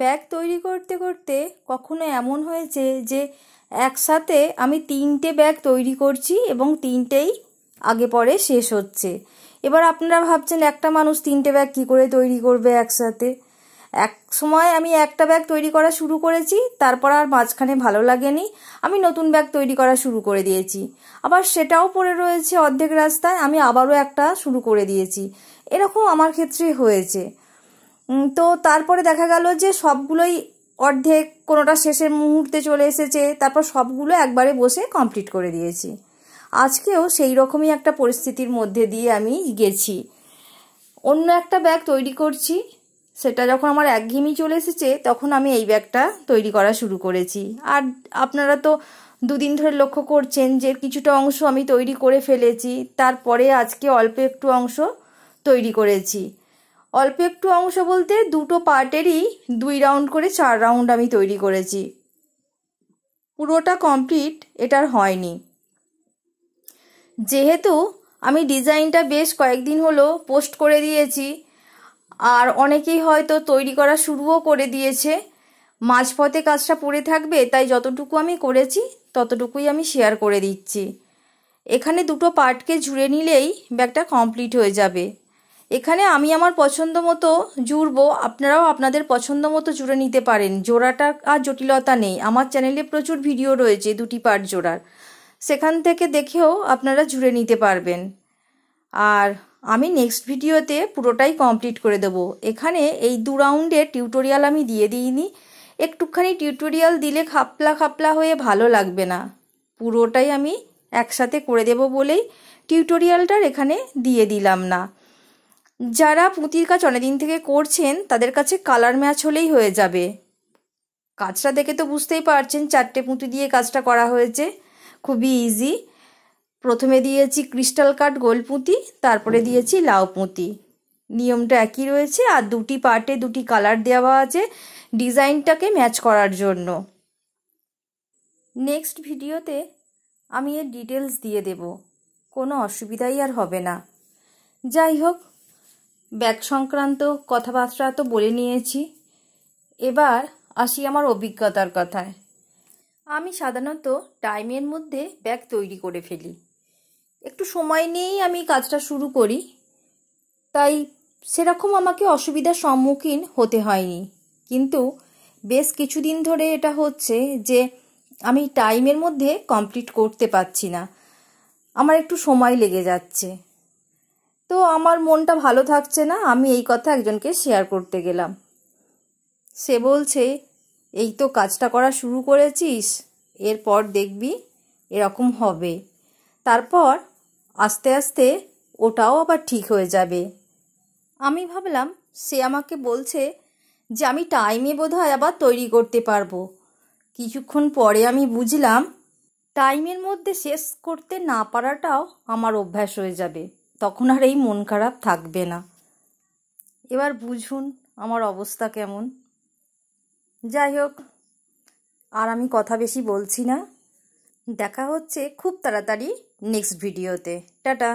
Bag তৈরি করতে করতে কখনো এমন হয়েছে যে একসাথে আমি 3টে ব্যাগ তৈরি করছি এবং 3টেই আগে পরে শেষ হচ্ছে। এবার আপনারা ভাবছেন একটা মানুষ 3টে ব্যাগ কী করে তৈরি করবে একসাথে। এক সময় আমি একটা ব্যাগ তৈরি করা শুরু করেছি, তারপর আর মাঝখানে ভালো লাগেনি, আমি নতুন ব্যাগ তৈরি করা শুরু করে দিয়েছি। আবার সেটাও পড়ে রয়েছে অর্ধেক রাস্তায়, আমি আবারও একটা শুরু করে দিয়েছি। এরকম আমার ক্ষেত্রে হয়েছে। তো তারপরে দেখা গেল যে সবগুলোই অর্ধেক, কোনোটা শেষের মুহূর্তে চলে এসেছে, তারপর সবগুলো একবারে বসে কমপ্লিট করে দিয়েছি। আজকেও সেই রকমই একটা পরিস্থিতির মধ্যে দিয়ে আমি গেছি। অন্য একটা ব্যাগ তৈরি করছি, সেটা যখন আমার একঘেয়েমি চলে এসেছে তখন আমি এই ব্যাগটা তৈরি করা শুরু করেছি। আর আপনারা তো দুদিন ধরে লক্ষ্য করছেন যে কিছুটা অংশ আমি তৈরি করে ফেলেছি, তারপরে আজকে অল্প একটু অংশ তৈরি করেছি। অল্প একটু অংশ বলতে দুটো পার্টেরই 2 রাউন্ড করে 4 রাউন্ড আমি তৈরি করেছি। পুরোটা কমপ্লিট এটার হয়নি। যেহেতু আমি ডিজাইনটা বেশ কয়েকদিন হলো পোস্ট করে দিয়েছি, আর অনেকেই হয়তো তৈরি করা শুরুও করে দিয়েছে, মাঝপথে কাজটা পড়ে থাকবে, তাই যতটুকু আমি করেছি ততটুকুই আমি শেয়ার করে দিচ্ছি। এখানে দুটো পার্টকে জুড়ে নিলেই ব্যাগটা কমপ্লিট হয়ে যাবে। এখানে আমি আমার পছন্দ মতো জুড়বো, আপনারাও আপনাদের পছন্দ মতো জুড়ে নিতে পারেন। জোড়াটা আর জটিলতা নেই, আমার চ্যানেলে প্রচুর ভিডিও রয়েছে 2টি পার্ট জোড়ার, সেখান থেকে দেখেও আপনারা জুড়ে নিতে পারবেন। আর আমি নেক্সট ভিডিওতে পুরোটাই কমপ্লিট করে দেবো। এখানে এই 2 রাউন্ডের টিউটোরিয়াল আমি দিয়ে দিইনি, একটুখানি টিউটোরিয়াল দিলে খাপলা খাপলা হয়ে ভালো লাগবে না, পুরোটাই আমি একসাথে করে দেব বলেই টিউটোরিয়ালটার এখানে দিয়ে দিলাম না। যারা পুঁতির কাজ অনেকদিন থেকে করছেন তাদের কাছে কালার ম্যাচ হলেই হয়ে যাবে। কাজটা দেখে তো বুঝতেই পারছেন 4টে পুঁতি দিয়ে কাজটা করা হয়েছে, খুবই ইজি। প্রথমে দিয়েছি ক্রিস্টাল কাট গোল পুঁতি, তারপরে দিয়েছি লাউ পুঁতি। নিয়মটা একই রয়েছে, আর 2টি পার্টে 2টি কালার দেওয়া আছে ডিজাইনটাকে ম্যাচ করার জন্য। নেক্সট ভিডিওতে আমি এর ডিটেলস দিয়ে দেব, কোনো অসুবিধাই আর হবে না। যাই হোক, ব্যাগ সংক্রান্ত কথাবার্তা তো বলে নিয়েছি, এবার আসি আমার অভিজ্ঞতার কথায়। আমি সাধারণত টাইমের মধ্যে ব্যাগ তৈরি করে ফেলি, একটু সময় নিয়েই আমি কাজটা শুরু করি, তাই সেরকম আমাকে অসুবিধার সম্মুখীন হতে হয়নি। কিন্তু বেশ কিছুদিন ধরে এটা হচ্ছে যে আমি টাইমের মধ্যে কমপ্লিট করতে পারছি না, আমার একটু সময় লেগে যাচ্ছে। তো আমার মনটা ভালো থাকছে না, আমি এই কথা একজনকে শেয়ার করতে গেলাম। সে বলছে, এই তো কাজটা করা শুরু করেছিস, এরপর দেখবি এরকম হবে, তারপর আস্তে আস্তে ওটাও আবার ঠিক হয়ে যাবে। আমি ভাবলাম সে আমাকে বলছে যে আমি টাইমে বোধহয় আবার তৈরি করতে পারবো। কিছুক্ষণ পরে আমি বুঝলাম টাইমের মধ্যে শেষ করতে না পারাটাও আমার অভ্যাস হয়ে যাবে, তখন আর এই মন খারাপ থাকবে না। এবার বুঝুন আমার অবস্থা কেমন। যাই হোক, আর আমি কথা বেশি বলছি না, দেখা হচ্ছে খুব তাড়াতাড়ি নেক্সট ভিডিওতে। টাটা।